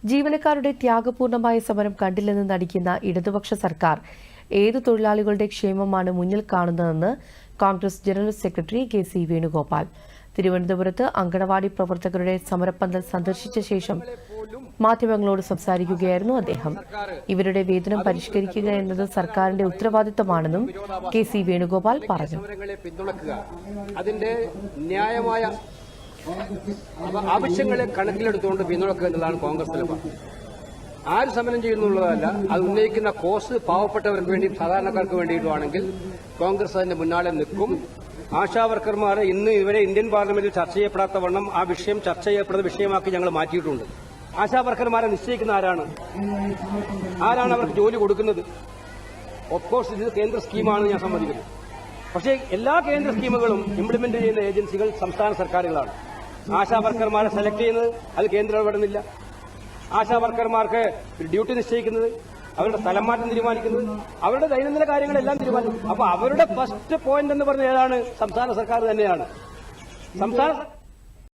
ജീവനക്കാരുടെ ത്യാഗപൂർണമായ സമരം കണ്ടില്ലെന്ന് നടിക്കുന്ന ഇടതുപക്ഷ സർക്കാർ ഏതു തൊഴിലാളികളുടെ ക്ഷേമമാണ് മുന്നിൽ കാണുന്നതെന്ന് Congress general secretary K C. Venugopal തിരുവനന്തപുരത്ത് അങ്കണവാടി പ്രവർത്തകരുടെ സമരപ്പന്തൽ സന്ദർശിച്ച ശേഷം മാധ്യമങ്ങളോട് സംസാരിക്കുകയായിരുന്നു അദ്ദേഹം. ഇവരുടെ വേതനം പരിഷ്കരിക്കുക എന്നത് സർക്കാരിന്റെ ഉത്തരവാദിത്തമാണെന്നും കെ.സി. വേണുഗോപാൽ പറഞ്ഞു. അതിന്റെ ന്യായമായ ആവശ്യങ്ങളെ കണക്കിലെടുത്തുകൊണ്ട് പിന്തുണക്കുക എന്നതാണ് കോൺഗ്രസ് നിലപാട്. ആര് സമരം ചെയ്യുന്നുള്ളതല്ല, അത് ഉന്നയിക്കുന്ന കോസ് പാവപ്പെട്ടവർക്ക് വേണ്ടി സാധാരണക്കാർക്ക് വേണ്ടിയിട്ടുമാണെങ്കിൽ കോൺഗ്രസ് അതിന്റെ മുന്നാലെ നിൽക്കും. ആശാവർക്കർമാരെ ഇന്ന് ഇവരെ ഇന്ത്യൻ പാർലമെന്റിൽ ചർച്ച ചെയ്യപ്പെടാത്ത വണ്ണം ആ വിഷയം ചർച്ച ചെയ്യപ്പെടുന്ന വിഷയമാക്കി ഞങ്ങൾ മാറ്റിയിട്ടുണ്ട്. ആശാവർക്കർമാരെ നിശ്ചയിക്കുന്ന ആരാണ് അവർക്ക് ജോലി കൊടുക്കുന്നത്? ഓഫ്കോഴ്സ് ഇത് കേന്ദ്ര സ്കീമാണ്, ഞാൻ സമ്മതിക്കുന്നു. പക്ഷേ എല്ലാ കേന്ദ്ര സ്കീമുകളും ഇംപ്ലിമെന്റ് ചെയ്യുന്ന ഏജൻസികൾ സംസ്ഥാന സർക്കാരുകളാണ്. ആശാവർക്കർമാരെ സെലക്ട് ചെയ്യുന്നത് അത് കേന്ദ്രം ഇടപെടുന്നില്ല. ആശാവർക്കർമാർക്ക് ഡ്യൂട്ടി നിശ്ചയിക്കുന്നത്, അവരുടെ സ്ഥലം മാറ്റം തീരുമാനിക്കുന്നത്, അവരുടെ ദൈനംദിന കാര്യങ്ങളെല്ലാം തീരുമാനിക്കും. അപ്പൊ അവരുടെ ഫസ്റ്റ് പോയിന്റ് എന്ന് പറഞ്ഞ ഏതാണ്? സംസ്ഥാന സർക്കാർ തന്നെയാണ്. സംസ്ഥാന